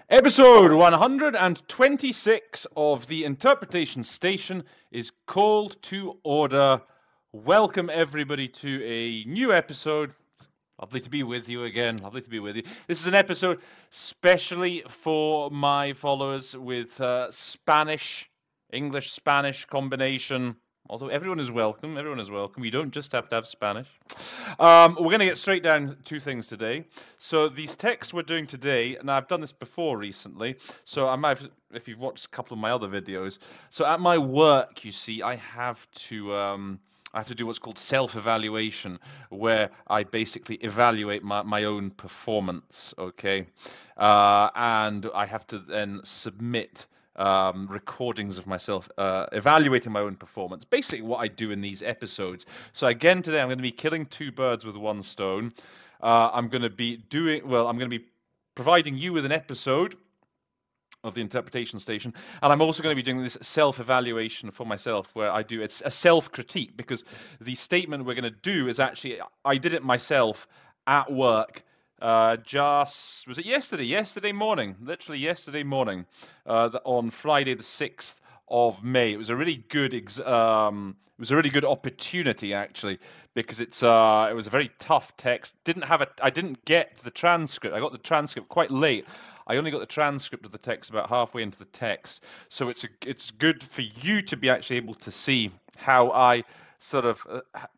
Episode 126 of the Interpretation Station is called to order. Welcome everybody to a new episode. Lovely to be with you again. Lovely to be with you. This is an episode specially for my followers with English-Spanish combination. Also, everyone is welcome. Everyone is welcome. You don't just have to have Spanish. We're going to get straight down to things today. So these texts we're doing today, and I've done this before recently, so I might have, if you've watched a couple of my other videos. So at my work, you see, I have to do what's called self-evaluation, where I basically evaluate my own performance, okay? And I have to then submit recordings of myself evaluating my own performance. Basically what I do in these episodes. So again today I'm going to be killing two birds with one stone. I'm going to be providing you with an episode of the Interpretation Station, and I'm also going to be doing this self-evaluation for myself, where it's a self-critique, because the statement we're going to do is actually, I did it myself at work. Was it yesterday? Yesterday morning, literally yesterday morning, on Friday the 6th of May. It was a really good opportunity actually, because it was a very tough text. I didn't get the transcript. I got the transcript quite late. I only got the transcript of the text about halfway into the text. So it's good for you to be actually able to see how I sort of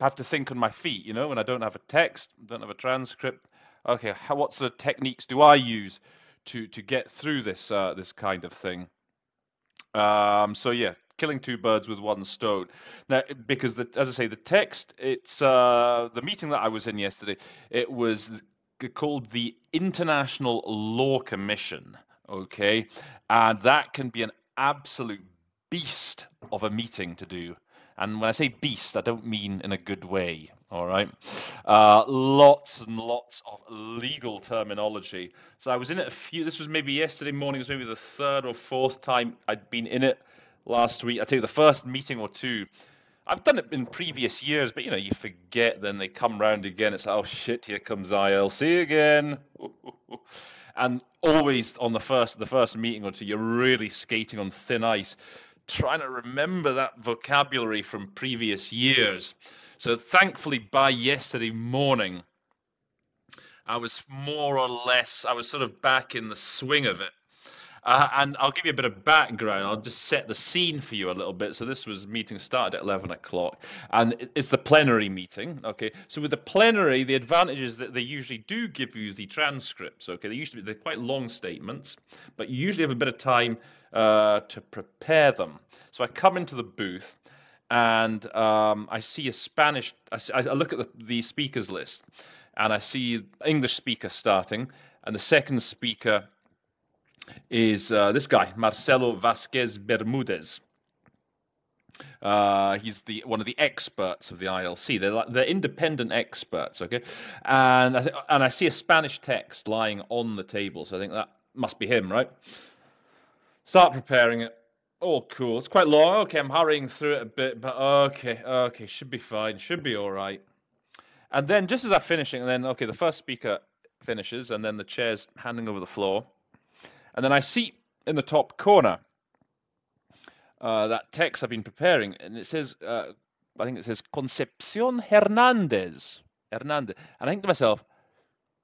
have to think on my feet, you know, when I don't have a text, don't have a transcript. Okay, what sort of techniques do I use to get through this this kind of thing? So yeah, killing two birds with one stone. Now, because as I say, the text, it's the meeting that I was in yesterday. It was called the International Law Commission. Okay, and that can be an absolute beast of a meeting to do. And when I say beast, I don't mean in a good way. All right, lots and lots of legal terminology. So I was in it this was maybe yesterday morning, it was maybe the third or fourth time I'd been in it last week. I tell you, the first meeting or two, I've done it in previous years, but you know, you forget, then they come round again. It's like, oh shit, here comes the ILC again. And always on the first meeting or two, you're really skating on thin ice, trying to remember that vocabulary from previous years. So thankfully, by yesterday morning, I was more or less, I was sort of back in the swing of it. And I'll give you a bit of background. I'll just set the scene for you a little bit. So this meeting started at 11 o'clock, and it's the plenary meeting. Okay, so with the plenary, the advantage is that they usually do give you the transcripts. Okay, they're quite long statements, but you usually have a bit of time to prepare them. So I come into the booth, and I see a Spanish. I look at the speakers list, and I see English speaker starting, and the second speaker is this guy, Marcelo Vasquez Bermudez. He's one of the experts of the ILC. They're independent experts, okay? And I see a Spanish text lying on the table, so I think that must be him, right? Start preparing it. Oh, cool. It's quite long. Okay, I'm hurrying through it a bit, but okay, should be fine. Should be all right. And then just as I'm finishing, okay, the first speaker finishes, and then the chair's handing over the floor. And then I see in the top corner that text I've been preparing, and it says, I think it says Concepcion Hernandez. And I think to myself,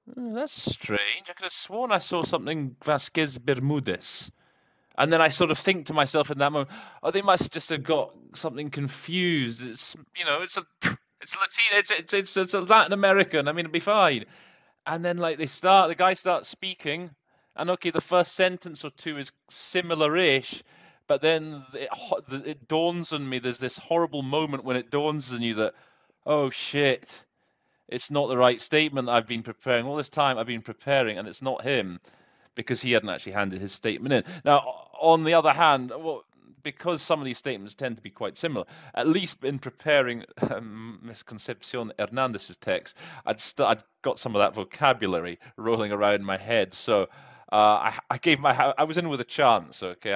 that's strange. I could have sworn I saw something Vasquez Bermudez. And then I sort of think to myself in that moment, oh, they must just have got something confused. It's Latin, it's Latin American. I mean, it'll be fine. And then like the guy starts speaking, and okay, the first sentence or two is similar-ish, but then it dawns on me. There's this horrible moment when it dawns on you that, oh shit, it's not the right statement that I've been preparing. All this time I've been preparing, and it's not him, because he hadn't actually handed his statement in. Now, on the other hand, because some of these statements tend to be quite similar, at least in preparing Miss Concepcion Hernandez's text, I'd got some of that vocabulary rolling around in my head. So I was in with a chance. Okay,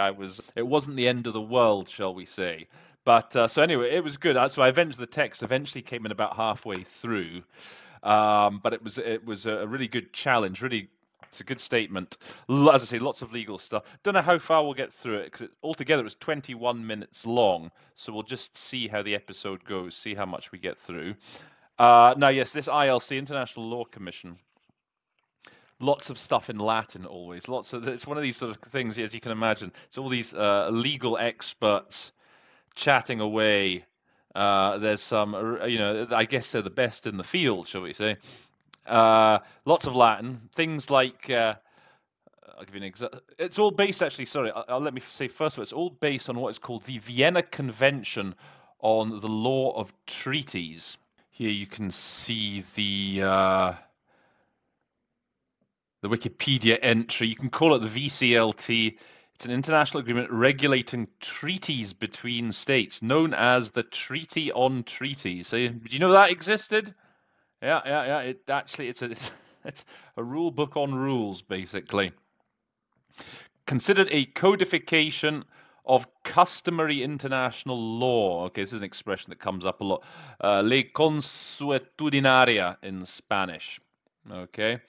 it wasn't the end of the world, shall we say? But so anyway, it was good. So the text eventually came in about halfway through, but it was a really good challenge, really It's a good statement. As I say, lots of legal stuff. Don't know how far we'll get through it, because altogether it was 21 minutes long. So we'll just see how the episode goes, see how much we get through. Now, yes, this ILC, International Law Commission, lots of stuff in Latin always. It's one of these sort of things, as you can imagine. It's all these legal experts chatting away. There's some, I guess they're the best in the field, shall we say. Lots of Latin. Things like, I'll give you an example. It's all based, actually, sorry, let me say first of all, it's all based on what is called the Vienna Convention on the Law of Treaties. Here you can see the Wikipedia entry. You can call it the VCLT. It's an international agreement regulating treaties between states, known as the Treaty on Treaties. So, did you know that existed? Yeah. It's a rule book on rules, basically. Considered a codification of customary international law. Okay, this is an expression that comes up a lot. Ley consuetudinaria in Spanish. Okay.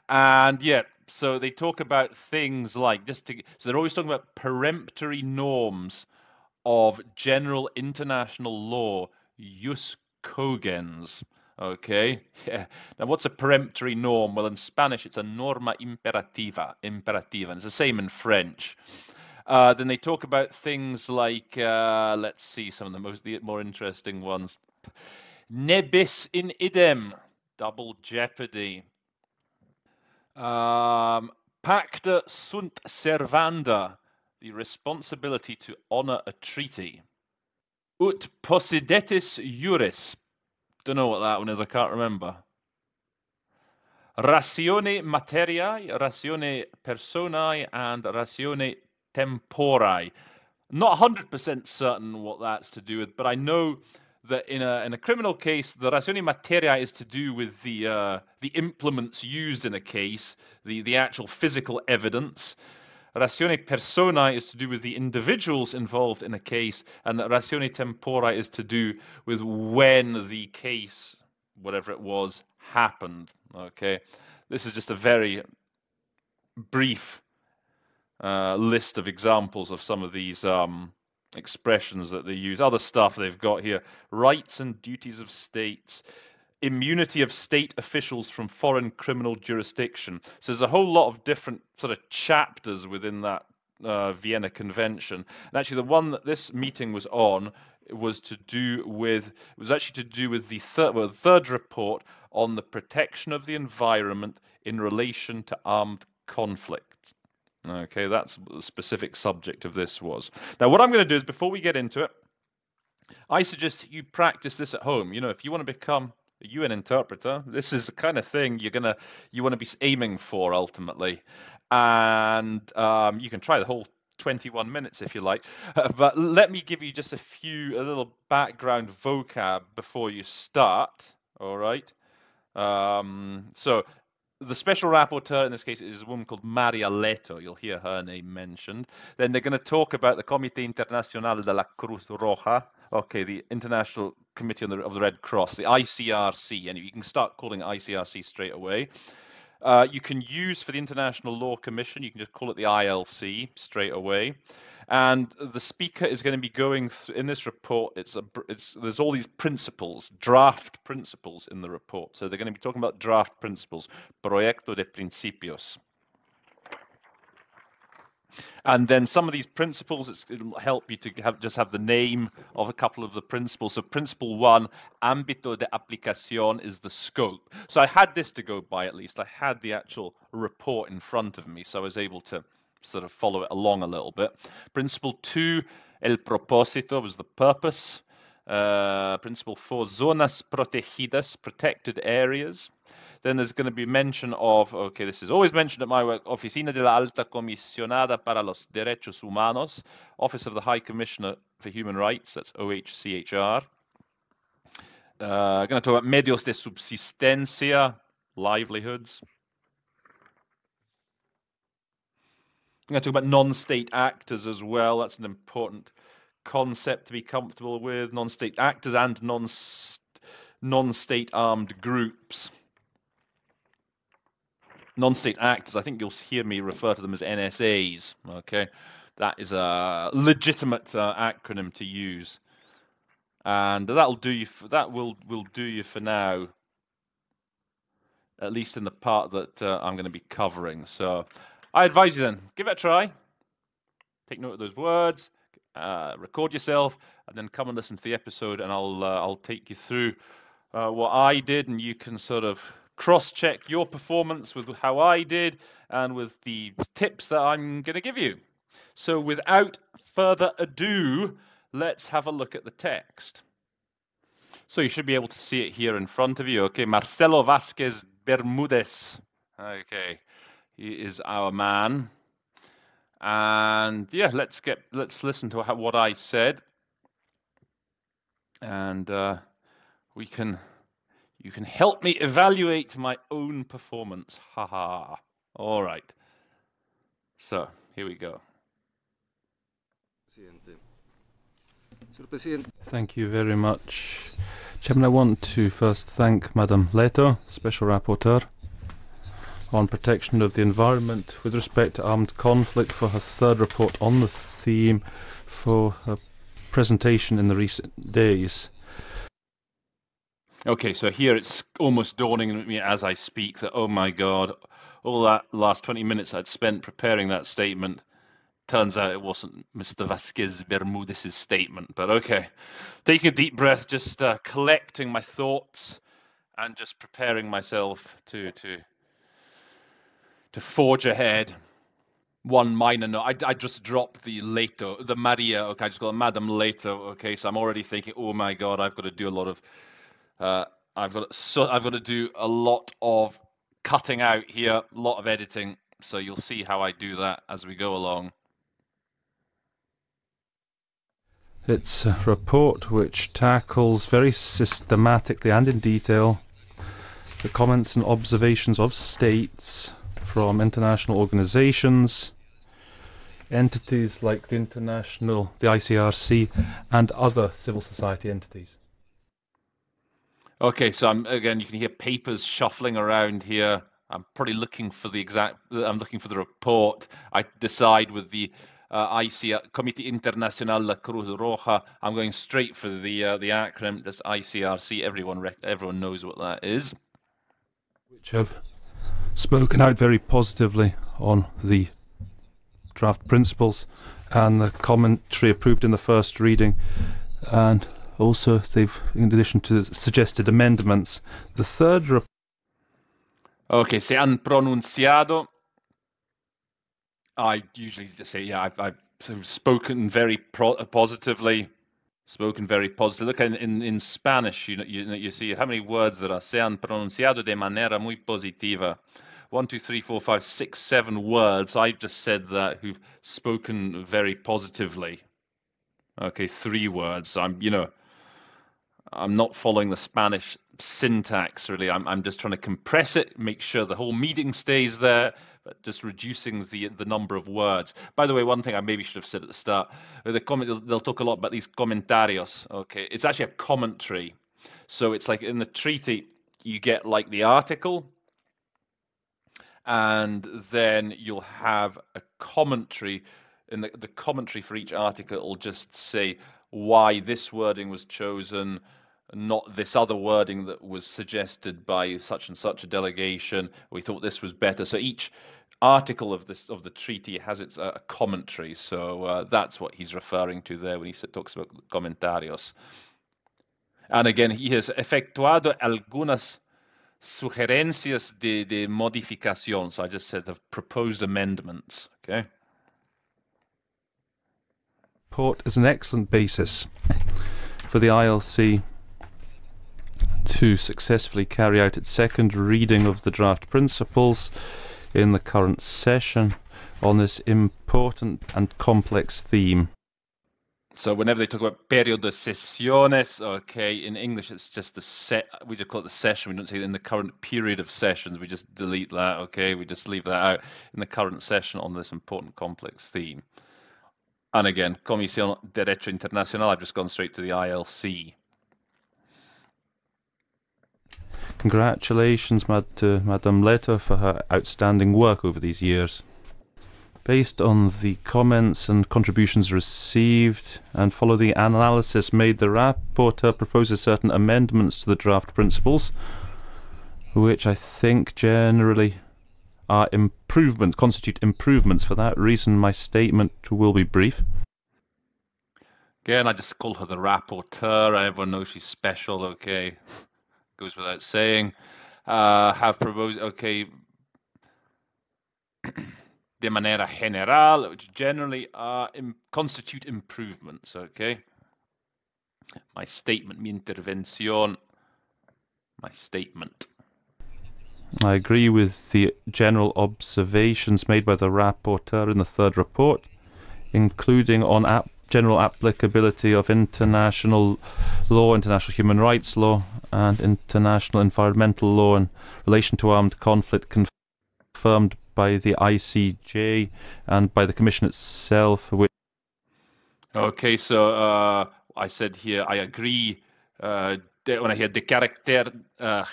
And yeah, so they talk about things like, so they're always talking about peremptory norms of general international law, jus cogens. Okay, yeah. Now, what's a peremptory norm? Well, in Spanish, it's a norma imperativa, and it's the same in French. Then they talk about things like, let's see, some of the more interesting ones. Ne bis in idem, double jeopardy. Pacta sunt servanda, the responsibility to honor a treaty. Ut possidetis juris. Don't know what that one is, I can't remember. Ratione materiae, ratione personae, and ratione temporae. Not 100% certain what that's to do with, but I know that in a criminal case, the ratione materiae is to do with the implements used in a case, the actual physical evidence. Ratione personae is to do with the individuals involved in a case, and that ratione temporae is to do with when the case, whatever it was, happened. Okay, this is just a very brief list of examples of some of these expressions that they use. Other stuff they've got here: rights and duties of states, immunity of state officials from foreign criminal jurisdiction. So there's a whole lot of different sort of chapters within that Vienna Convention. And actually, the one that this meeting was on was actually to do with the third report on the protection of the environment in relation to armed conflict. Okay, that's what the specific subject of this was. Now, what I'm going to do is, before we get into it, I suggest that you practice this at home. You know, if you want to become a UN interpreter, this is the kind of thing you want to be aiming for ultimately. And you can try the whole 21 minutes if you like. But let me give you just a little background vocab before you start. All right. So the special rapporteur in this case is a woman called Maria Leto. You'll hear her name mentioned. Then they're going to talk about the Comité Internacional de la Cruz Roja. Okay, the International Committee of the Red Cross, the ICRC, and you can start calling it ICRC straight away. You can use for the International Law Commission, you can just call it the ILC straight away. And the speaker is going to be going through, in this report, there's all these principles, draft principles in the report. So they're going to be talking about draft principles, proyecto de principios. And then some of these principles, it'll help you to just have the name of a couple of the principles. So principle 1, ámbito de aplicación, is the scope. So I had this to go by at least. I had the actual report in front of me, so I was able to sort of follow it along a little bit. Principle 2, el propósito, was the purpose. Principle 4, zonas protegidas, protected areas. Then there's going to be mention of, okay, this is always mentioned at my work, Oficina de la Alta Comisionada para los Derechos Humanos, Office of the High Commissioner for Human Rights, that's OHCHR. Going to talk about medios de subsistencia, livelihoods. I'm going to talk about non-state actors as well. That's an important concept to be comfortable with. Non-state actors and non-state armed groups. non-state actors, I think you'll hear me refer to them as NSAs. Okay, that is a legitimate acronym to use, and that'll do you. That will do you for now, at least in the part that I'm going to be covering. So, I advise you then, give it a try. Take note of those words, record yourself, and then come and listen to the episode, and I'll take you through what I did, and you can sort of cross-check your performance with how I did and with the tips that I'm going to give you. So without further ado, let's have a look at the text. So you should be able to see it here in front of you. Okay, Marcelo Vasquez Bermudez. Okay, he is our man. And yeah, let's listen to what I said, and you can help me evaluate my own performance. Haha. All right. So here we go. Thank you very much, Chairman. I want to first thank Madam Leto, Special Rapporteur on protection of the environment with respect to armed conflict, for her third report on the theme, for her presentation in the recent days. Okay, so here it's almost dawning on me as I speak that, oh my God, all that last 20 minutes I'd spent preparing that statement, turns out it wasn't Mr. Vasquez Bermudez's statement. But okay, taking a deep breath, just collecting my thoughts and just preparing myself to forge ahead. One minor note, I just dropped the Leto, the Maria, okay, I just got Madam Leto, okay, so I'm already thinking, oh my God, I've got to do a lot of, I've got to do a lot of cutting out here, a lot of editing, so you'll see how I do that as we go along. It's a report which tackles very systematically and in detail the comments and observations of states from international organizations, entities like the ICRC, and other civil society entities. Okay, so again, you can hear papers shuffling around here. I'm probably looking for I'm looking for the report. I decide with the Comité Internacional de la Cruz Roja. I'm going straight for the acronym, this ICRC. Everyone knows what that is. Which have spoken out very positively on the draft principles and the commentary approved in the first reading, and also they've, in addition to the suggested amendments, the third report. Okay, se han pronunciado. I usually just say, yeah, I've spoken very positively. Spoken very positively. Look, in Spanish, you see how many words there are. Se han pronunciado de manera muy positiva. 1, 2, 3, 4, 5, 6, 7 words. I've just said that who've spoken very positively. Okay, 3 words. I'm not following the Spanish syntax really. I'm just trying to compress it, make sure the whole meeting stays there, but just reducing the number of words. By the way, one thing I maybe should have said at the start, they'll talk a lot about these comentarios. Okay, it's actually a commentary. So it's like in the treaty, you get like the article, and then you'll have a commentary. In the commentary for each article, it'll just say why this wording was chosen, not this other wording that was suggested by such and such a delegation. We thought this was better. So each article of the treaty has its commentary. So that's what he's referring to there when he talks about comentarios. And again, he has efectuado algunas sugerencias de modificación. So I just said the proposed amendments. Okay. Report is an excellent basis for the ILC to successfully carry out its second reading of the draft principles in the current session on this important and complex theme. So whenever they talk about periodo de sesiones, okay, in English it's just we just call it the session. We don't say in the current period of sessions. We just delete that, okay? We just leave that out. In the current session on this important complex theme. And again, Comisión de Derecho Internacional, I've just gone straight to the ILC. Congratulations to Madame Leto for her outstanding work over these years. Based on the comments and contributions received and follow the analysis made, the rapporteur proposes certain amendments to the draft principles, which I think generally are constitute improvements. For that reason, my statement will be brief. Again, I just call her the rapporteur. Everyone knows she's special, okay? Goes without saying. Have proposed, okay, de manera general, which generally constitute improvements, okay? My statement, mi intervención, my statement. I agree with the general observations made by the rapporteur in the third report, including on general applicability of international law, international human rights law, and international environmental law in relation to armed conflict, confirmed by the ICJ and by the Commission itself. Okay, so I said here, I agree. When I hear de carácter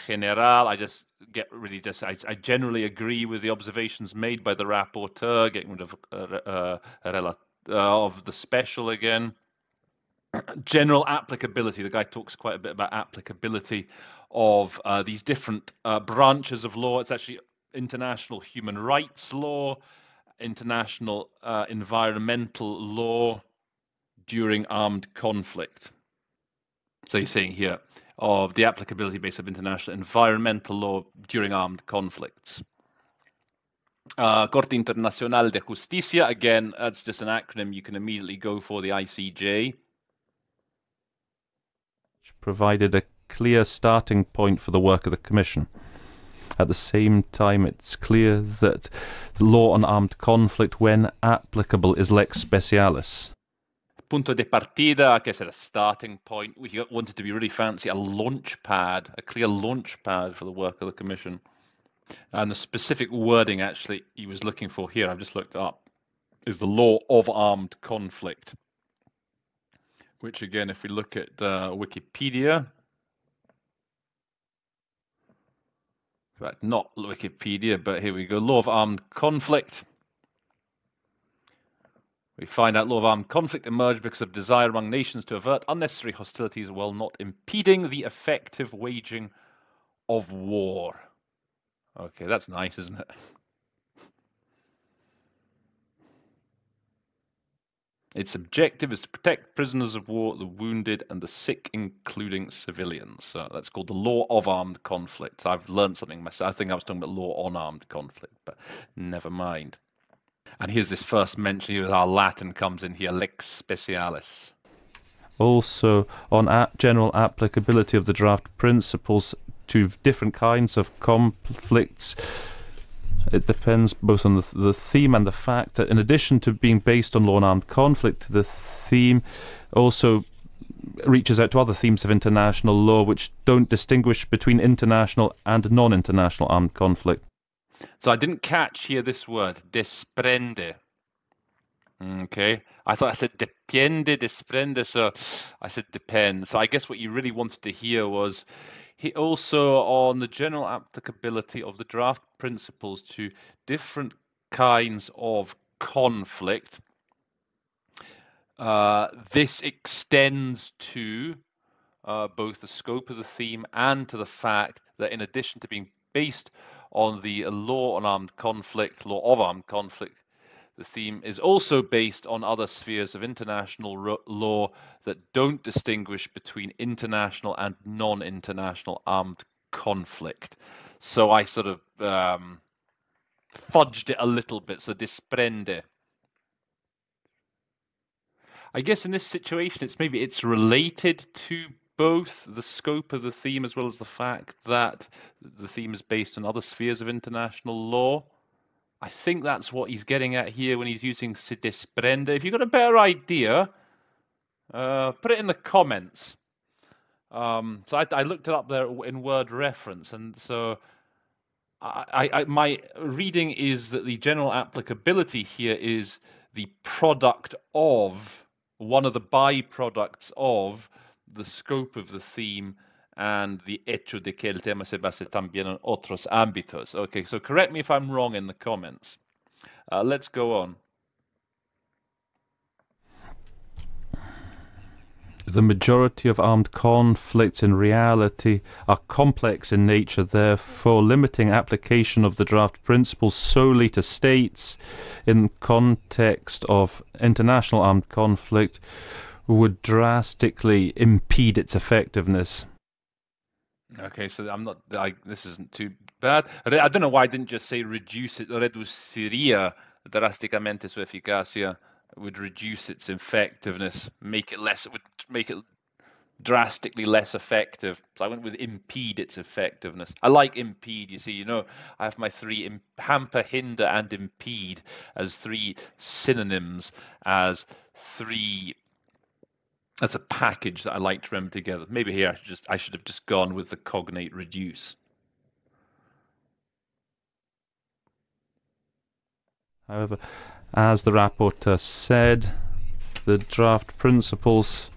general, I just get really I generally agree with the observations made by the rapporteur, getting rid of the special again. General applicability. The guy talks quite a bit about applicability of these different branches of law. It's actually international human rights law, international environmental law during armed conflict. So he's saying here of the applicability base of international environmental law during armed conflicts. Corte Internacional de Justicia, again, that's just an acronym. You can immediately go for the ICJ. Which provided a clear starting point for the work of the Commission. At the same time, it's clear that the law on armed conflict, when applicable, is lex specialis. Punto de partida, I guess at a starting point. We wanted to be really fancy, a launch pad, a clear launch pad for the work of the Commission. And the specific wording, actually, he was looking for here, I've just looked up, is the law of armed conflict. Which, again, if we look at Wikipedia, in fact, not Wikipedia, but here we go, law of armed conflict. We find out law of armed conflict emerged because of desire among nations to avert unnecessary hostilities while not impeding the effective waging of war. Okay, that's nice, isn't it? Its objective is to protect prisoners of war, the wounded, and the sick, including civilians. So that's called the law of armed conflict. So I've learned something myself. I think I was talking about law on armed conflict, but never mind. And here's this first mention. Here's our Latin comes in here, lex specialis. Also, on general applicability of the draft principles to different kinds of conflicts, it depends both on the theme and the fact that in addition to being based on law and armed conflict, the theme also reaches out to other themes of international law which don't distinguish between international and non-international armed conflict. So I didn't catch here this word, desprende. Okay, I thought I said depende, desprende, so I said depend. So I guess what you really wanted to hear was he also on the general applicability of the draft principles to different kinds of conflict. This extends to both the scope of the theme and to the fact that in addition to being based on the law on armed conflict, law of armed conflict, the theme is also based on other spheres of international law that don't distinguish between international and non-international armed conflict. So I sort of fudged it a little bit, so desprende. I guess in this situation, it's related to both the scope of the theme as well as the fact that the theme is based on other spheres of international law. I think that's what he's getting at here when he's using se desprende. If you've got a better idea, put it in the comments. So I looked it up there in word reference, and so my reading is that the general applicability here is the product of, one of the byproducts of the scope of the theme and the hecho de que el tema se base también en otros ámbitos. Okay, so correct me if I'm wrong in the comments. Let's go on. The majority of armed conflicts in reality are complex in nature, therefore limiting application of the draft principles solely to states in context of international armed conflict would drastically impede its effectiveness. Okay, so this isn't too bad. I don't know why I didn't just say reduce it, reduciría drásticamente su eficacia. It would reduce its effectiveness, it would make it drastically less effective. So I went with impede its effectiveness. I like impede, you see, I have my three, hamper, hinder, and impede as three synonyms, as a package that I like to remember together. Maybe here I should have just gone with the cognate reduce. However, as the rapporteur said, the draft principles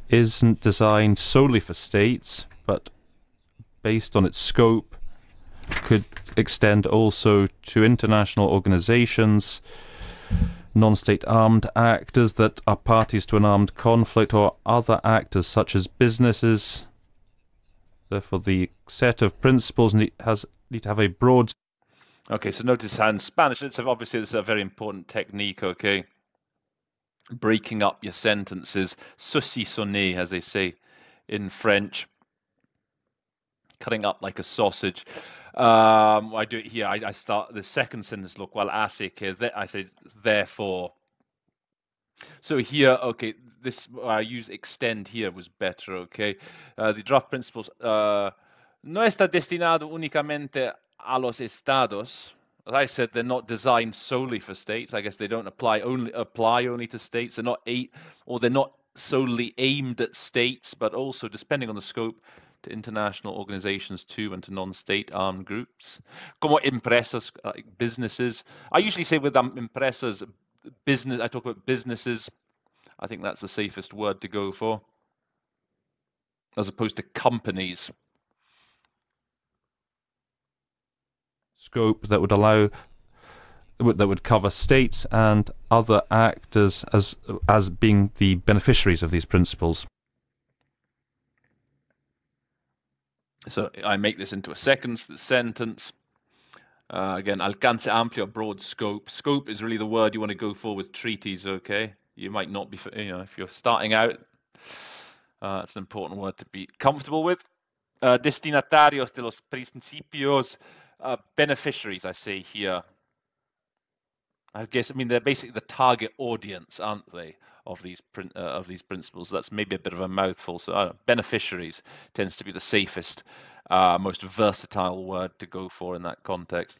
isn't designed solely for states, but based on its scope, could extend also to international organizations, non-state armed actors that are parties to an armed conflict, or other actors such as businesses. Therefore, the set of principles need to have a broad... Okay, so notice how in Spanish, obviously this is a very important technique, okay? Breaking up your sentences, saucissonner, as they say in French. Cutting up like a sausage. I do it here. I start the second sentence, lo cual hace que, I say, therefore. So here, okay, I use extend here was better, okay? The draft principles no está destinado únicamente a los estados. As I said, they're not designed solely for states. I guess they don't apply only to states. They're not solely aimed at states, but also, depending on the scope, to international organizations too, and to non-state armed groups. Como empresas, like businesses. I usually say with empresas, business. I talk about businesses. I think that's the safest word to go for, as opposed to companies. Scope that would cover states and other actors as being the beneficiaries of these principles. So I make this into a second sentence. Again, alcance amplio, broad scope. Scope is really the word you want to go for with treaties, okay? You might not be, if you're starting out, that's an important word to be comfortable with. Destinatarios de los principios, beneficiaries, I say here. They're basically the target audience, aren't they, of these principles? That's maybe a bit of a mouthful. So beneficiaries tends to be the safest, most versatile word to go for in that context.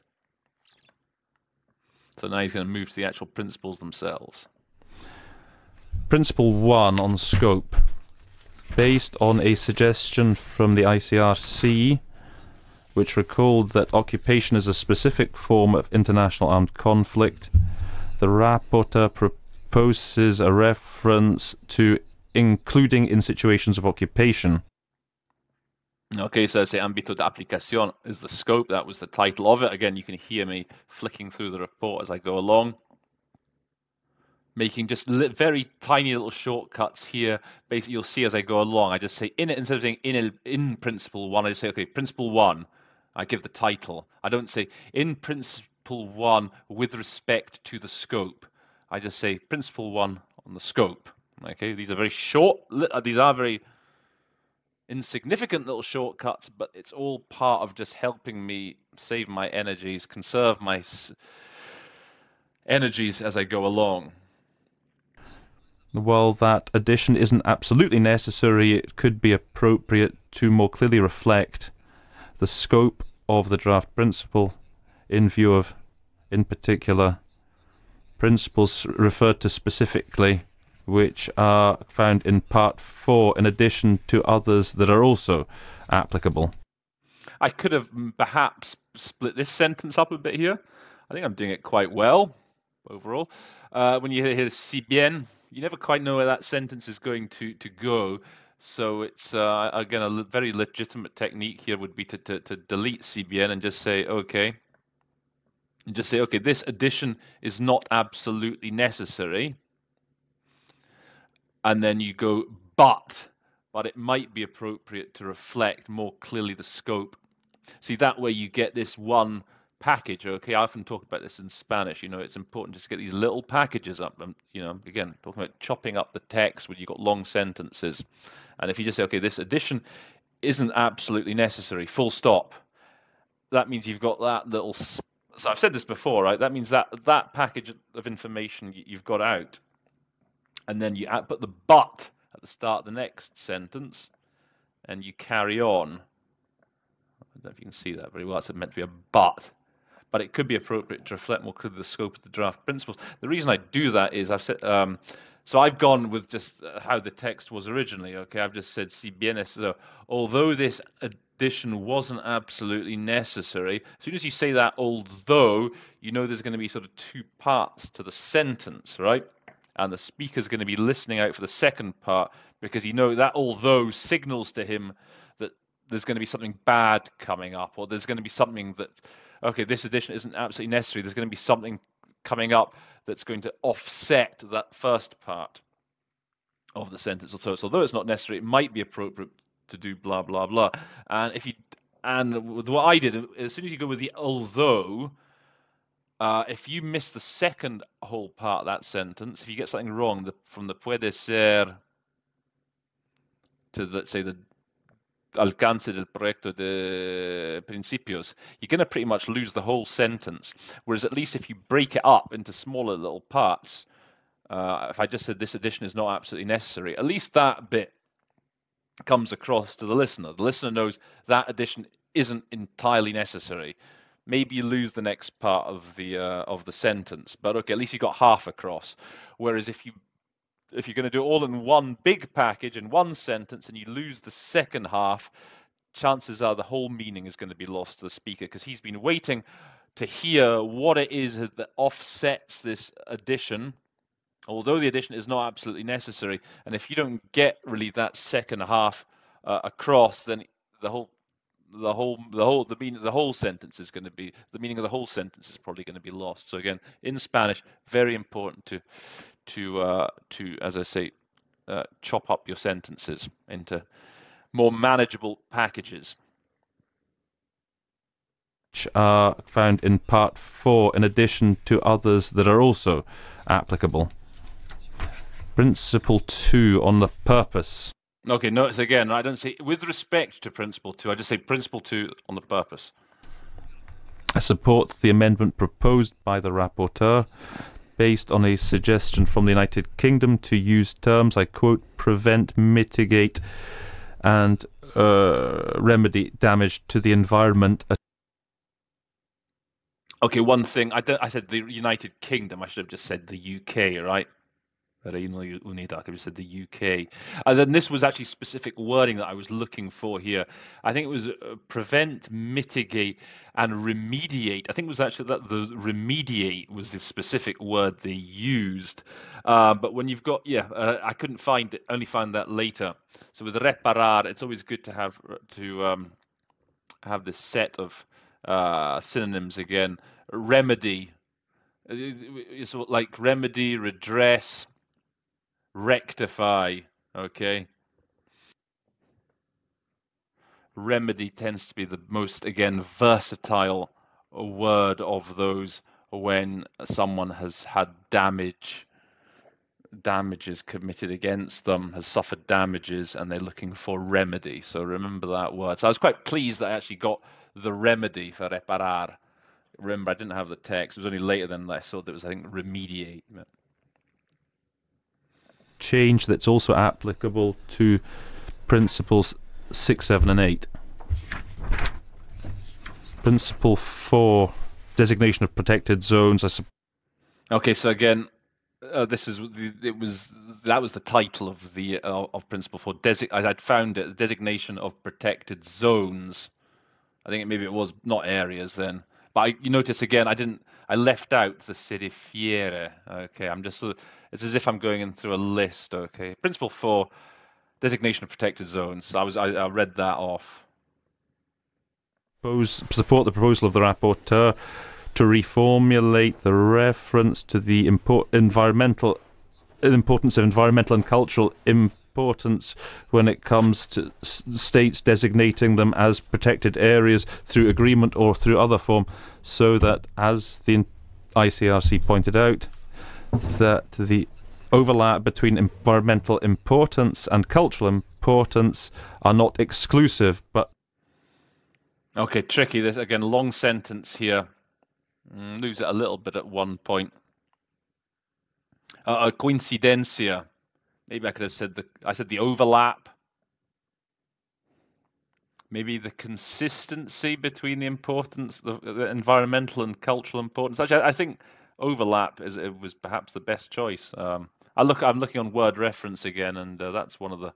So now he's going to move to the actual principles themselves. Principle 1 on scope. Based on a suggestion from the ICRC, which recalled that occupation is a specific form of international armed conflict, the rapporteur proposes a reference to including in situations of occupation. Okay, so I say ámbito de aplicación is the scope. That was the title of it. Again, you can hear me flicking through the report as I go along, making just very tiny little shortcuts here. Basically, you'll see as I go along, I just say in it, instead of saying in principle 1, I just say, okay, principle 1. I give the title. I don't say in principle 1 with respect to the scope. I just say principle 1 on the scope. Okay, these are very short. These are very insignificant little shortcuts, but it's all part of just helping me save my energies, conserve my energies as I go along. While that addition isn't absolutely necessary, it could be appropriate to more clearly reflect the scope of the draft principle in view of, in particular, principles referred to specifically, which are found in Part 4, in addition to others that are also applicable. I could have perhaps split this sentence up a bit here. I think I'm doing it quite well, overall. When you hear si bien, you never quite know where that sentence is going to go. So it's again very legitimate technique here would be to delete CBN and just say okay, this addition is not absolutely necessary, and then you go but it might be appropriate to reflect more clearly the scope. See, that way you get this one package. Okay, I often talk about this in Spanish. It's important just to get these little packages up. And again, talking about chopping up the text when you've got long sentences. And if you just say, okay, this addition isn't absolutely necessary, full stop, that means you've got that little. So I've said this before, right? That means that package of information you've got out, and then you put the but at the start of the next sentence, and you carry on. I don't know if you can see that very well. It's meant to be a but it could be appropriate to reflect more clearly the scope of the draft principles. The reason I do that is I've said, so I've gone with just how the text was originally. Okay, I've just said, si bien es, although this addition wasn't absolutely necessary. As soon as you say that, although, there's going to be sort of two parts to the sentence, right? And the speaker's going to be listening out for the second part because that although signals to him that there's going to be something bad coming up, or there's going to be something that, okay, this addition isn't absolutely necessary. There's going to be something coming up that's going to offset that first part of the sentence. So although it's not necessary, it might be appropriate to do blah, blah, blah. And with what I did, as soon as you go with the although, if you miss the second whole part of that sentence, if you get something wrong, from the puede ser to, let's say, the alcance del proyecto de principios, you're going to pretty much lose the whole sentence. Whereas at least if you break it up into smaller little parts, if I just said this addition is not absolutely necessary, at least that bit comes across to the listener. The listener knows that addition isn't entirely necessary. Maybe you lose the next part of the sentence, but okay, at least you got half across. Whereas if you're going to do it all in one big package in one sentence and you lose the second half, chances are the whole meaning is going to be lost to the speaker because he's been waiting to hear what it is that offsets this addition, although the addition is not absolutely necessary. And if you don't get really that second half across, then the meaning of the whole sentence is going to be, the meaning of the whole sentence is probably going to be lost. So again, in Spanish, very important to as I say, chop up your sentences into more manageable packages. Which are found in part 4 in addition to others that are also applicable. Principle 2 on the purpose. Okay, notice again, I don't say with respect to Principle 2, I just say Principle 2 on the purpose. I support the amendment proposed by the rapporteur based on a suggestion from the United Kingdom to use terms, I quote, prevent, mitigate and remedy damage to the environment. Okay, one thing, I said the United Kingdom, I should have just said the UK, right? Reino Unido, I could have said the UK. And then this was actually specific wording that I was looking for here. I think it was prevent, mitigate, and remediate. I think it was actually that the remediate was the specific word they used. But when you've got, I couldn't find it, only found that later. So with reparar, it's always good to have this set of synonyms again. Remedy, it's like remedy, redress, rectify, okay? Remedy tends to be the most, again, versatile word of those when someone has had damages committed against them, has suffered damages, and they're looking for remedy. So remember that word. So I was quite pleased that I actually got the remedy for reparar. Remember, I didn't have the text. It was only later than I saw that it was, I think, remediate. Change that's also applicable to principles 6, 7 and 8. Principle 4, designation of protected zones. Okay, so again, that was the title of the of Principle 4. I'd found it, designation of protected zones. I think maybe it was not areas then. But you notice again, I left out the se refiere. Okay, it's as if I'm going in through a list. Okay, Principle 4, Designation of protected zones. I read that off. Support the proposal of the rapporteur to reformulate the reference to the importance of environmental and cultural importance when it comes to states designating them as protected areas through agreement or through other form, so that, as the ICRC pointed out, that the overlap between environmental importance and cultural importance are not exclusive, but... Okay, tricky. This, again, long sentence here. Lose it a little bit at one point. Coincidencia. Maybe I could have said the overlap. Maybe the consistency between the importance, the environmental and cultural importance. Actually, I think overlap was perhaps the best choice. I'm looking on word reference again, and that's one of the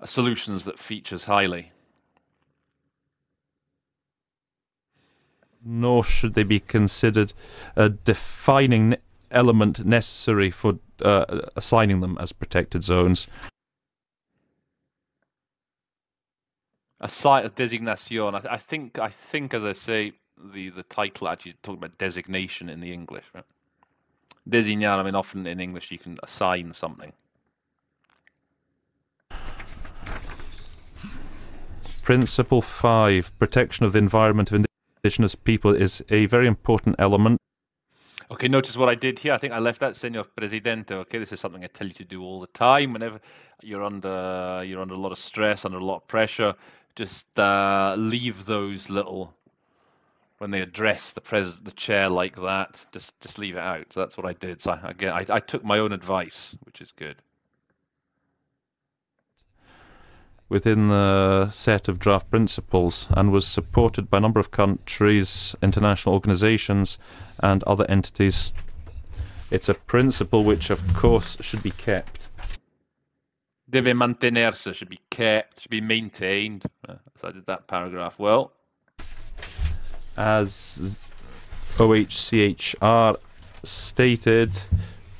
solutions that features highly. Nor should they be considered a defining element necessary for assigning them as protected zones. A site of designation. I think, as I say, the title actually talking about designation in the English. Right? Designar. I mean, often in English you can assign something. Principle 5: protection of the environment of indigenous people is a very important element. Okay, notice what I did here. I think I left out Senor Presidente. Okay, this is something I tell you to do all the time. Whenever you're under a lot of stress, under a lot of pressure, just leave those little, when they address the chair like that, just leave it out. So that's what I did. So again, I took my own advice, which is good. Within the set of draft principles, and was supported by a number of countries, international organizations and other entities. It's a principle which, of course, should be kept. Deve mantenerse, should be kept, should be maintained. So I did that paragraph well. As OHCHR stated,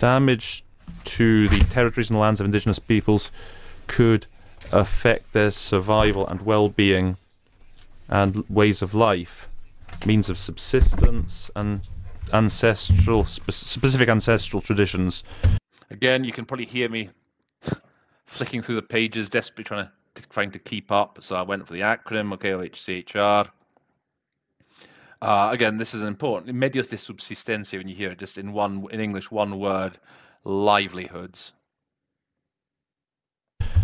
damage to the territories and lands of indigenous peoples could affect their survival and well-being and ways of life, means of subsistence and specific ancestral traditions. Again, you can probably hear me flicking through the pages, desperately trying to keep up. So I went for the acronym, okay, OHCHR. Again, this is important. Medios de subsistencia, when you hear it, just in English, one word, livelihoods.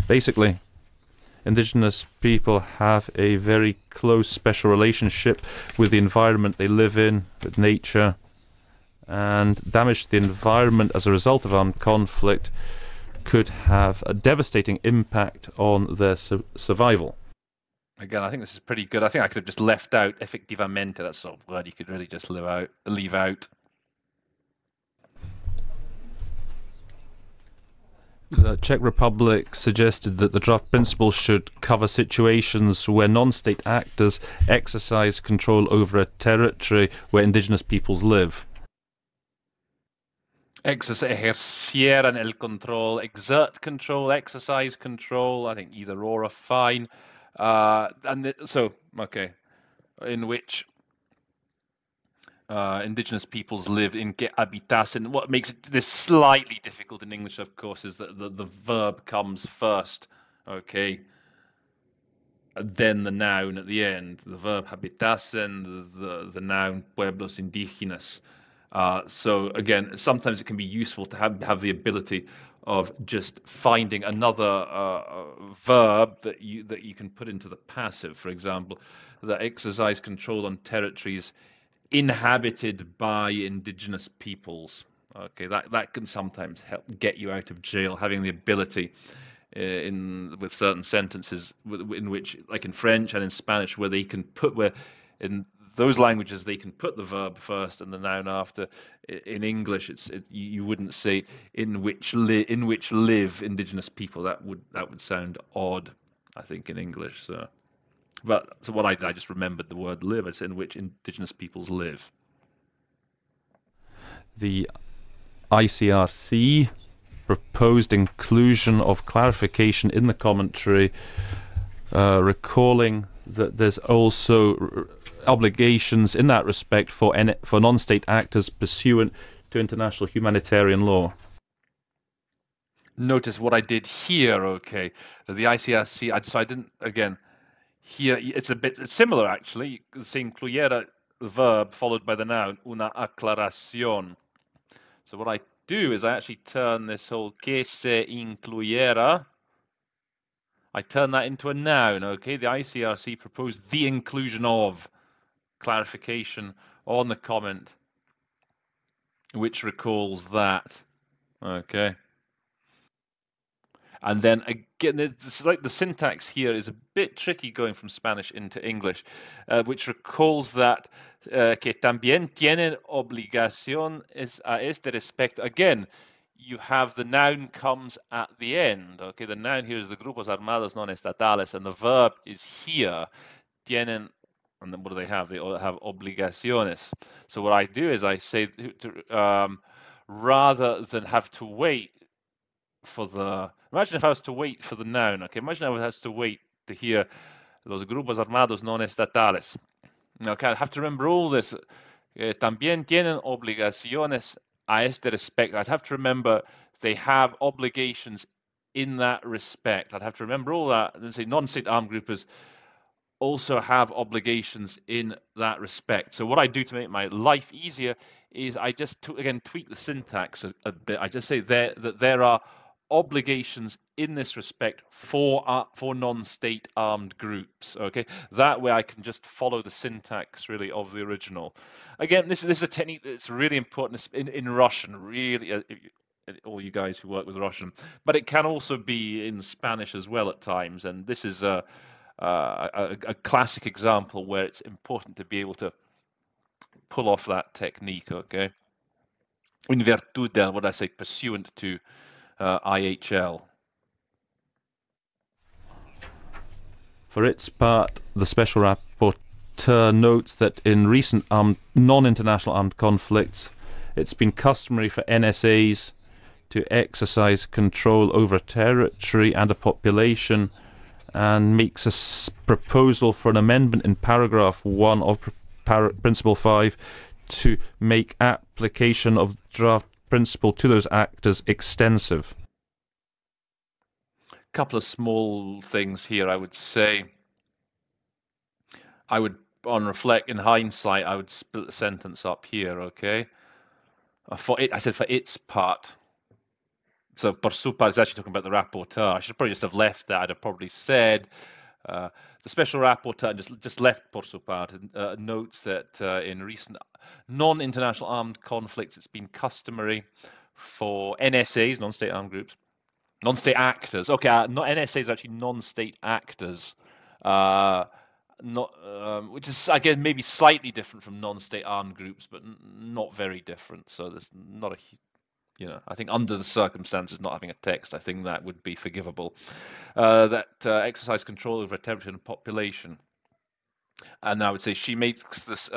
Basically, indigenous people have a very close special relationship with the environment they live in, with nature, and damage to the environment as a result of armed conflict could have a devastating impact on their survival. Again, I think this is pretty good. I think I could have just left out efectivamente. That's sort of word you could really just leave out. The Czech Republic suggested that the draft principle should cover situations where non-state actors exercise control over a territory where indigenous peoples live. Ejercieran el control, exert control, exercise control. I think either or are fine. In which indigenous peoples live in que habitas, and what makes this slightly difficult in English, of course, is that the verb comes first, okay, then the noun at the end. The verb habitasen, the noun pueblos indígenas. So again, sometimes it can be useful to have the ability of just finding another verb that you can put into the passive. For example, that exercise control on territories inhabited by indigenous peoples. Okay, that can sometimes help get you out of jail, having the ability with certain sentences in which, like in French and in Spanish, where they can in those languages they can put the verb first and the noun after. In English, you wouldn't say in which live indigenous people. That would sound odd, I think, in English. So what I just remembered the word live. It's in which indigenous peoples live. The ICRC proposed inclusion of clarification in the commentary, recalling that there's also obligations in that respect for non-state actors pursuant to international humanitarian law. Notice what I did here, okay? The ICRC, so I didn't, again, here, it's a bit similar actually. Se incluyera the verb followed by the noun, una aclaración. So what I do is I actually turn this whole que se incluyera, I turn that into a noun, okay? The ICRC proposed the inclusion of clarification on the comment, which recalls that, okay? And then again, it's like the syntax here is a bit tricky going from Spanish into English, which recalls that que también tienen obligación a este respecto. Again, you have the noun comes at the end. Okay, the noun here is the grupos armados non estatales, and the verb is here. Tienen, and then what do they have? They all have obligaciones. So what I do is I say, rather than have to wait for the, imagine if I was to wait for the noun, okay, imagine I was to wait to hear los grupos armados non estatales. Okay, I have to remember all this. También tienen obligaciones a este respecto. I'd have to remember they have obligations in that respect. I'd have to remember all that and then say non-state armed groupers also have obligations in that respect. So what I do to make my life easier is I just, again, tweak the syntax a bit. I just say that there are obligations in this respect for non-state armed groups. Okay, that way I can just follow the syntax really of the original. Again, this is a technique that's really important in Russian. Really, all you guys who work with Russian, but it can also be in Spanish as well at times. And this is a classic example where it's important to be able to pull off that technique. Okay, in virtud de, what I say, pursuant to IHL. For its part, the Special Rapporteur notes that in recent non-international armed conflicts, it's been customary for NSAs to exercise control over territory and a population, and makes a proposal for an amendment in paragraph 1 of Principle 5 to make application of draft principle to those actors extensive. A couple of small things here, I would say. I would, in hindsight, I would split the sentence up here, okay? I said for its part. So por su parte is actually talking about the rapporteur. I should probably just have left that. I'd have probably said the special rapporteur, and just left por su parte, notes that in recent non-international armed conflicts, it's been customary for NSAs, non-state armed groups, non-state actors. Okay, not NSAs, actually non-state actors. Which is, I guess, maybe slightly different from non-state armed groups, but not very different. So there's not a, I think under the circumstances, not having a text, I think that would be forgivable. That exercise control over a territory and population. And I would say she makes this,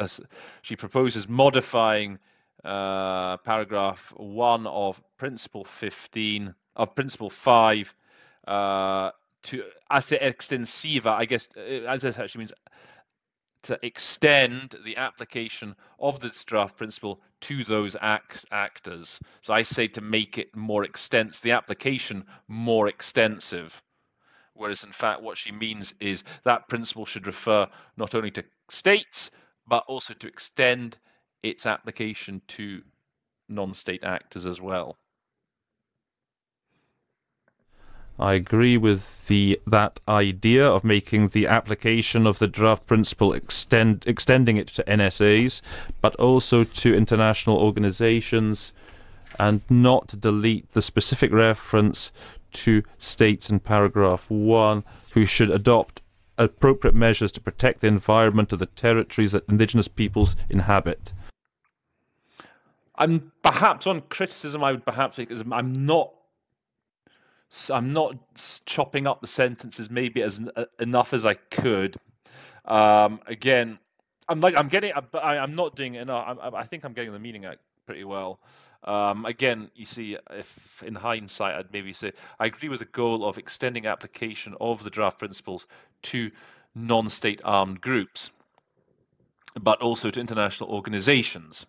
she proposes modifying paragraph 1 of Principle 15, of Principle 5, to hacer extensiva, I guess, as this actually means to extend the application of this draft principle to those actors. So I say to make it more extensive, the application more extensive. Whereas in fact what she means is that principle should refer not only to states, but also to extend its application to non-state actors as well. I agree with that idea of making the application of the draft principle extending it to NSAs, but also to international organizations, and not delete the specific reference to states in paragraph 1 who should adopt appropriate measures to protect the environment of the territories that indigenous peoples inhabit. I'm perhaps on criticism I would perhaps make is I'm not chopping up the sentences maybe as enough as I could. Again, I'm not doing it. No, I think I'm getting the meaning out pretty well. Again, you see, if in hindsight, I'd maybe say I agree with the goal of extending application of the draft principles to non-state armed groups, but also to international organizations.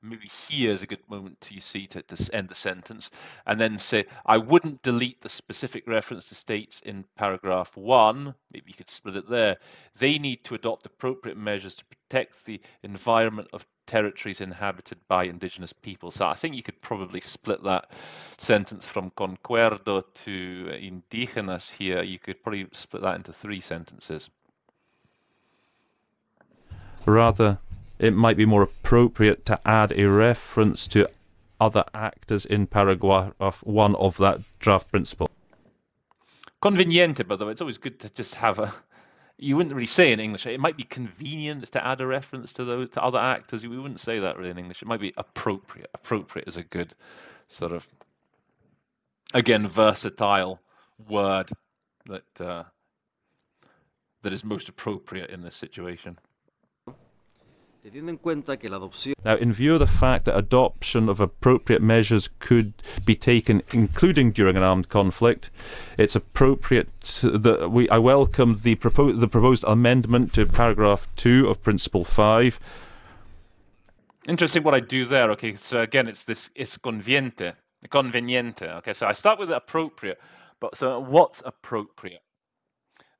Maybe here's a good moment to, you see, to end the sentence, and then say, I wouldn't delete the specific reference to states in paragraph 1. Maybe you could split it there. They need to adopt appropriate measures to protect the environment of territories inhabited by indigenous people. So I think you could probably split that sentence from concuerdo to indígenas here. You could probably split that into 3 sentences. Rather, it might be more appropriate to add a reference to other actors in paragraph 1 of that draft principle. Conveniente, by the way, it's always good to just have a... You wouldn't really say in English, it might be convenient to add a reference to those, to other actors. We wouldn't say that really in English. It might be appropriate. Appropriate is a good sort of, again, versatile word that that is most appropriate in this situation. Now, in view of the fact that adoption of appropriate measures could be taken, including during an armed conflict, it's appropriate that I welcome the proposed amendment to paragraph 2 of Principle 5. Interesting what I do there. Okay, so again, it's this es conveniente. Okay, so I start with appropriate, but so what's appropriate?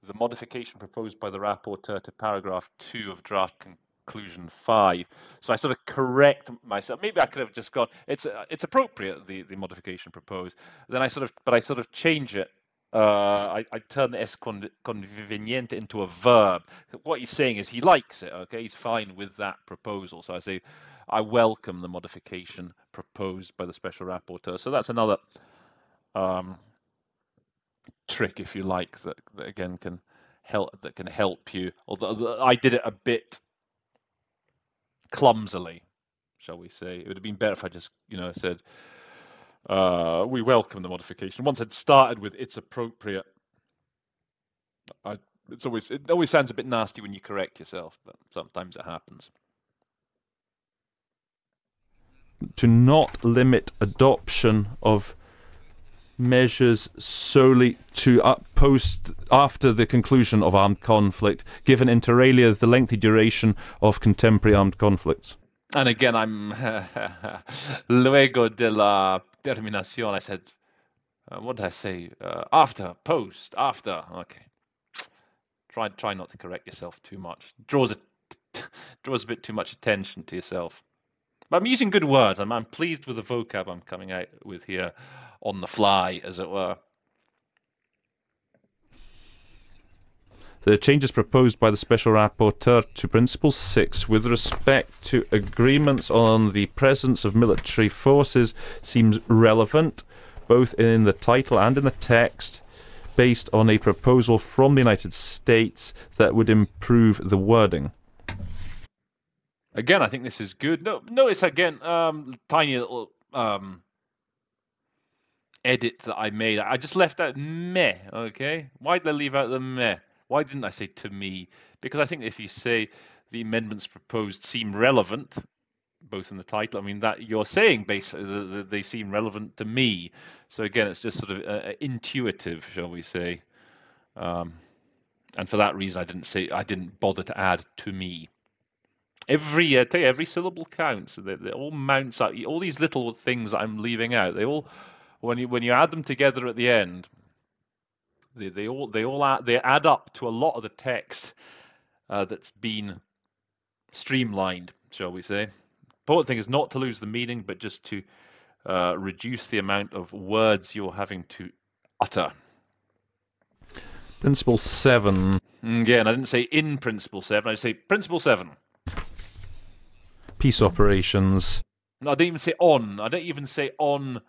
The modification proposed by the rapporteur to paragraph 2 of draft conclusion 5. So I sort of correct myself. Maybe I could have just gone, it's appropriate, the modification proposed. Then I sort of change it. I turn es conveniente into a verb. What he's saying is he likes it, okay? He's fine with that proposal. So I say, I welcome the modification proposed by the special rapporteur. So that's another trick, if you like, that again can help you. Although I did it a bit clumsily, shall we say. It would have been better if I just, said, we welcome the modification. Once I'd started with it's appropriate, it always sounds a bit nasty when you correct yourself, but sometimes it happens. To not limit adoption of measures solely to post after the conclusion of armed conflict, given inter alia the lengthy duration of contemporary armed conflicts. And again, I'm luego de la terminación. I said, what did I say? After, post, after. Okay. Try not to correct yourself too much. Draws a bit too much attention to yourself. But I'm using good words. I'm pleased with the vocab I'm coming out with here on the fly, as it were. The changes proposed by the Special Rapporteur to Principle 6 with respect to agreements on the presence of military forces seems relevant, both in the title and in the text, based on a proposal from the United States that would improve the wording. Again, I think this is good. Notice again, tiny little edit that I made. I just left out meh, okay? Why did I leave out the meh? Why didn't I say to me? Because I think if you say the amendments proposed seem relevant, both in the title, I mean, that you're saying basically they seem relevant to me. So again, it's just sort of intuitive, shall we say. And for that reason, I didn't bother to add to me. Every syllable counts. They all mounts up. All these little things that I'm leaving out, they all, when you add them together at the end, they add up to a lot of the text that's been streamlined, shall we say. The important thing is not to lose the meaning, but just to reduce the amount of words you're having to utter. Principle 7. Again, I didn't say in Principle 7. I say Principle 7. Peace operations. No, I didn't even say on. I don't even say on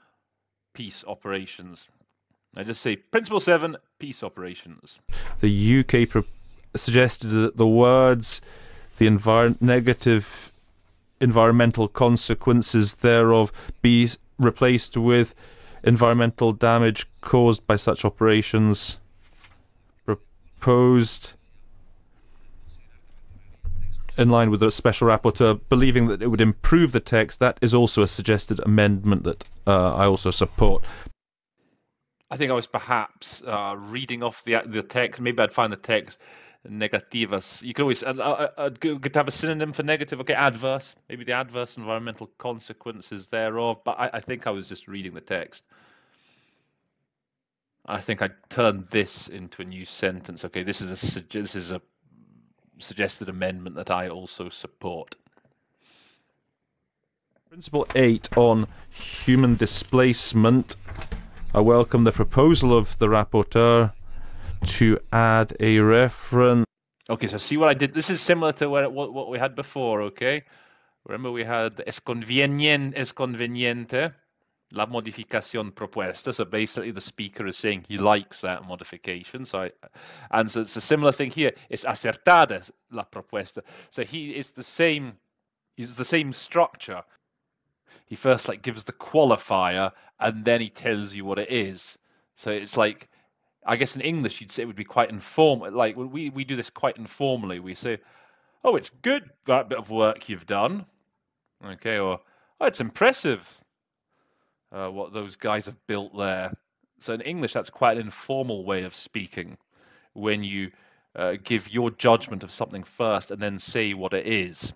peace operations. I just say Principle 7, peace operations. The UK suggested that the words, the negative environmental consequences thereof, be replaced with environmental damage caused by such operations. Proposed in line with the special rapporteur believing that it would improve the text, that is also a suggested amendment that I also support. I think I was perhaps reading off the text. Maybe I'd find the text negativas. You could always could have a synonym for negative. Okay, adverse. Maybe the adverse environmental consequences thereof. But I think I was just reading the text. I think I turned this into a new sentence. Okay, this is a suggested amendment that I also support. Principle 8 on human displacement. I welcome the proposal of the rapporteur to add a reference. Okay, so see what I did? This is similar to what we had before, okay? Remember we had es conveniente, la modificación propuesta. So basically the speaker is saying he likes that modification. So it's a similar thing here. Es acertada la propuesta. So it's the same structure. He first gives the qualifier and then he tells you what it is. So it's like, I guess in English you'd say it would be quite informal. Like we do this quite informally. We say, "Oh, it's good, that bit of work you've done." Okay, or "Oh, it's impressive what those guys have built there." So in English, that's quite an informal way of speaking when you give your judgment of something first and then say what it is.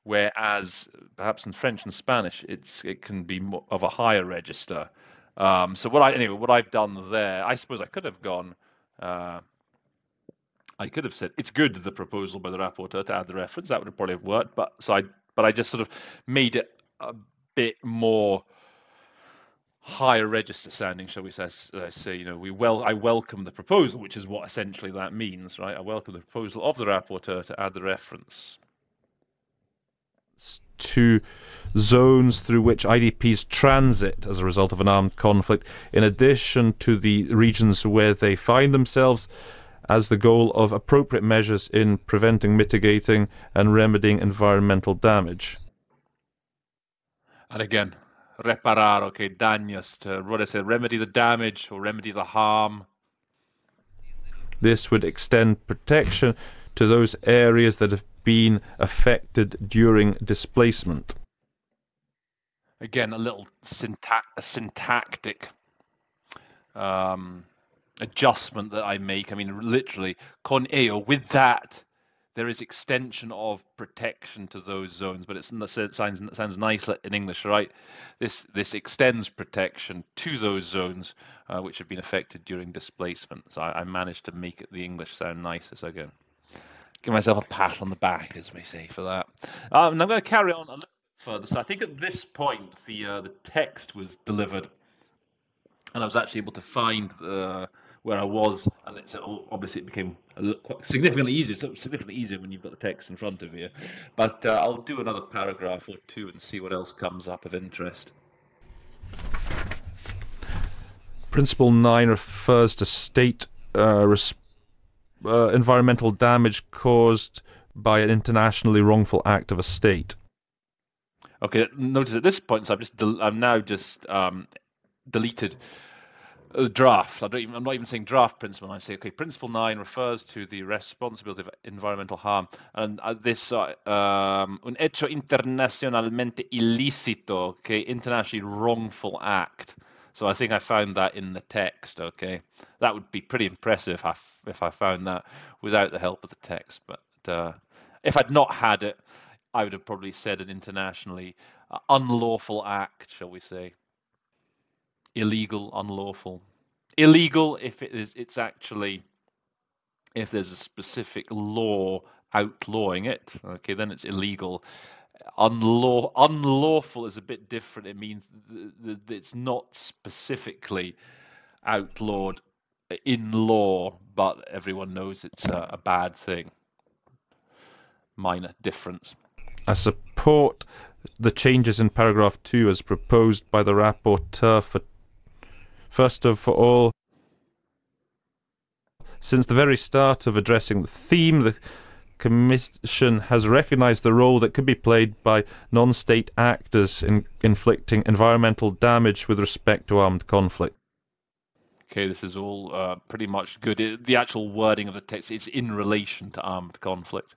Whereas perhaps in French and Spanish, it can be more of a higher register. So what I've done there, I suppose I could have gone. I could have said it's good, the proposal by the rapporteur to add the reference. That would have probably have worked. But I just sort of made it a bit more higher register sounding, shall we say? I welcome the proposal, which is what essentially that means, right? I welcome the proposal of the rapporteur to add the reference to zones through which IDPs transit as a result of an armed conflict, in addition to the regions where they find themselves, as the goal of appropriate measures in preventing, mitigating, and remedying environmental damage. And again, reparar, okay, daños, to remedy the damage or remedy the harm. This would extend protection to those areas that have been affected during displacement. Again, a little syntactic adjustment that I make. I mean, literally, con ello, with that, there is extension of protection to those zones, but it sounds nice in English, right? This extends protection to those zones which have been affected during displacement. So I managed to make it the English sound nicer. So again, give myself a pat on the back, as we say, for that. And I'm going to carry on a little further. So I think at this point the text was delivered, and I was actually able to find where I was, and obviously it became significantly easier. So significantly easier when you've got the text in front of you. But I'll do another paragraph or two and see what else comes up of interest. Principle 9 refers to state environmental damage caused by an internationally wrongful act of a state. Okay, notice at this point, so I've now just deleted the draft. I'm not even saying draft principle. I say, okay, principle 9 refers to the responsibility of environmental harm, and this un hecho internacionalmente ilícito, okay, internationally wrongful act. So I think I found that in the text. Okay, that would be pretty impressive if I found that without the help of the text. But if I'd not had it, I would have probably said an internationally unlawful act, shall we say? Illegal, unlawful. Illegal if it's actually, if there's a specific law outlawing it, okay, then it's illegal. Unlawful is a bit different. It means that it's not specifically outlawed in law, but everyone knows it's a bad thing. Minor difference. I support the changes in paragraph 2 as proposed by the rapporteur. First of all, since the very start of addressing the theme, the Commission has recognized the role that could be played by non-state actors in inflicting environmental damage with respect to armed conflict. Okay, this is all pretty much good. The actual wording of the text is in relation to armed conflict.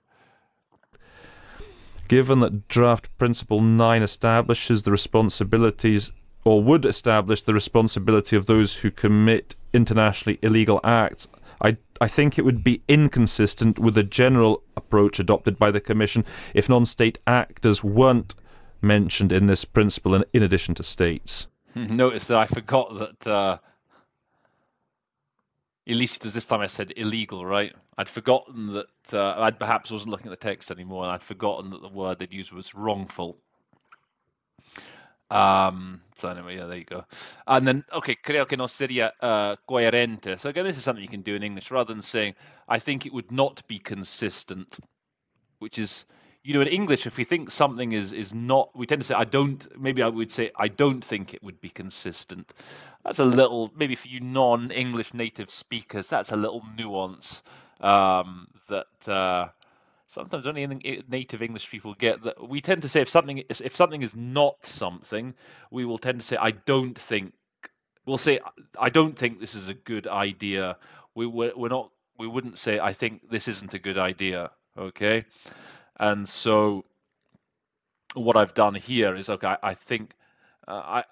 Given that draft principle 9 establishes the responsibilities, or would establish the responsibility of those who commit internationally illegal acts, I think it would be inconsistent with the general approach adopted by the Commission if non-state actors weren't mentioned in this principle in addition to states. Notice that I forgot that illicit, this time I said illegal, right? I'd forgotten that I perhaps wasn't looking at the text anymore, and I'd forgotten that the word they'd used was wrongful. So anyway, yeah, there you go. And then, okay, creo que no sería coherente. So again, this is something you can do in English rather than saying, I think it would not be consistent, which is, you know, in English, if we think something is not, we tend to say, I don't, maybe I would say, I don't think it would be consistent. That's a little, maybe for you non-English native speakers, that's a little nuance that sometimes only native English people get. That we tend to say if something is not something, we will tend to say I don't think. We'll say I don't think this is a good idea. We wouldn't say I think this isn't a good idea. Okay, and so what I've done here is okay. I think I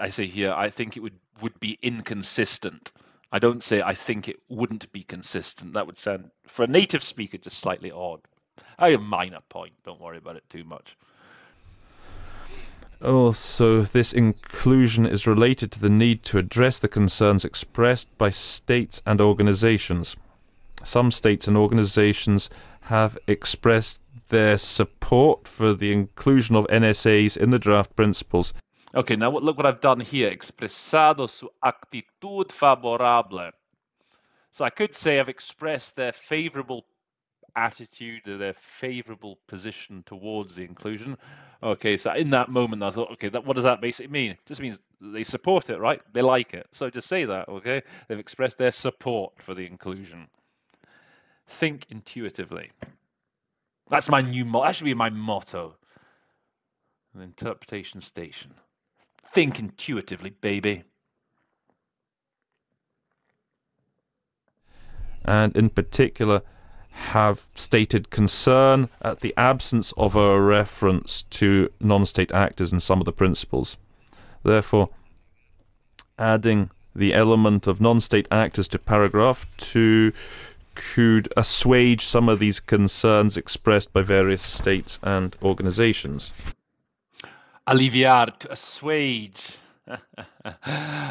say here I think it would be inconsistent. I don't say I think it wouldn't be consistent. That would sound, for a native speaker, just slightly odd. A minor point. Don't worry about it too much. Also, this inclusion is related to the need to address the concerns expressed by states and organizations. Some states and organizations have expressed their support for the inclusion of NSAs in the draft principles. Okay, now look what I've done here. Expresado su actitud favorable. So I could say I've expressed their favorable attitude, their favorable position towards the inclusion. Okay, so in that moment I thought, okay, what does that basically mean? It just means they support it, right? They like it. So just say that, okay? They've expressed their support for the inclusion. Think intuitively. That's my new motto. That should be my motto. An interpretation station. Think intuitively, baby. And in particular, have stated concern at the absence of a reference to non-state actors in some of the principles. Therefore, adding the element of non-state actors to paragraph 2 could assuage some of these concerns expressed by various states and organizations. Aliviar, to assuage.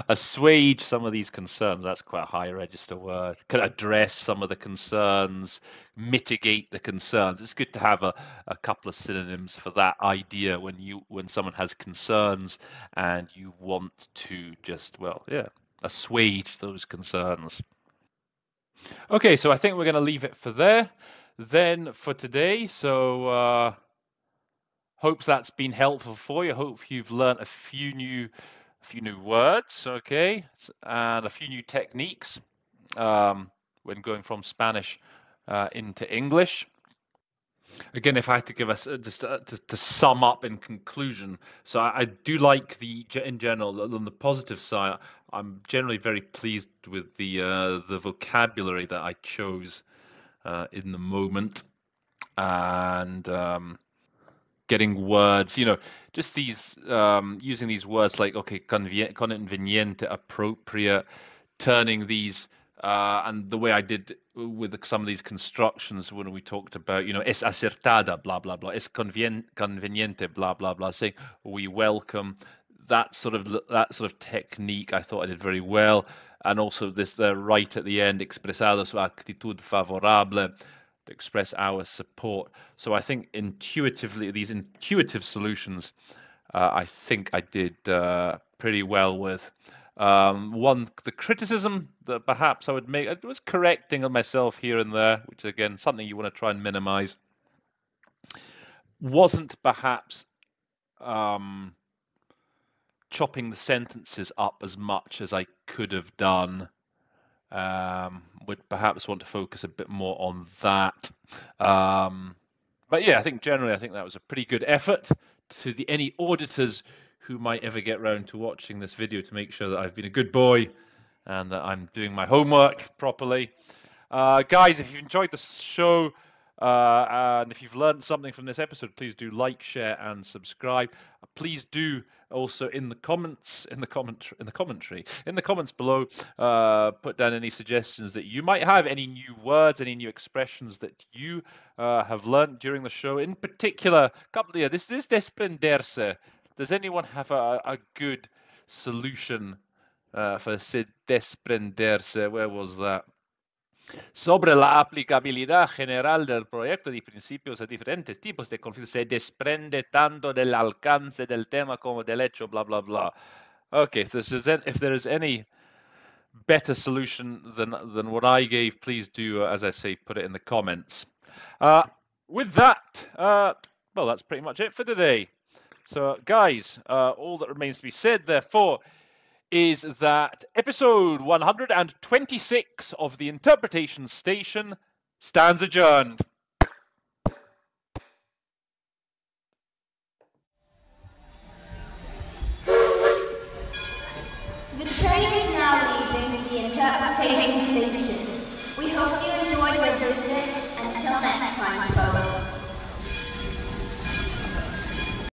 Assuage some of these concerns. That's quite a high register word. Could address some of the concerns, mitigate the concerns. It's good to have a couple of synonyms for that idea when someone has concerns and you want to just, well, yeah, assuage those concerns. Okay, so I think we're going to leave it for there then for today. So hope that's been helpful for you. Hope you've learned a few new words, okay, and a few new techniques when going from Spanish into English. Again, if I had to give us just to sum up in conclusion, so I do like in general, on the positive side, I'm generally very pleased with the vocabulary that I chose in the moment, and getting words, you know, just these using these words like, okay, conveniente, appropriate, turning these and the way I did with some of these constructions when we talked about, you know, es acertada, blah blah blah, es conveniente, blah blah blah, saying we welcome, that sort of technique I thought I did very well. And also this right at the end, expresado su actitud favorable, to express our support. So I think intuitively, these intuitive solutions, I think I did pretty well with. The criticism that perhaps I would make, I was correcting myself here and there, which again, something you want to try and minimize, wasn't perhaps chopping the sentences up as much as I could have done. Would perhaps want to focus a bit more on that. But yeah, I think generally, I think that was a pretty good effort. To any auditors who might ever get round to watching this video, to make sure that I've been a good boy and that I'm doing my homework properly. Guys, if you've enjoyed the show, And if you've learned something from this episode, please do like, share, and subscribe. Please do also in the comments below, put down any suggestions that you might have, any new words, any new expressions that you have learned during the show. In particular, this desprenderse. Does anyone have a good solution for se desprenderse? Where was that? Sobre la aplicabilidad general del proyecto de principios a diferentes tipos de conflictos se desprende tanto del alcance del tema como del hecho, blah, blah, blah. Okay, if there is any better solution than what I gave, please do, as I say, put it in the comments. With that, well, that's pretty much it for today. So, guys, all that remains to be said, therefore, is that episode 126 of the Interpretation Station stands adjourned.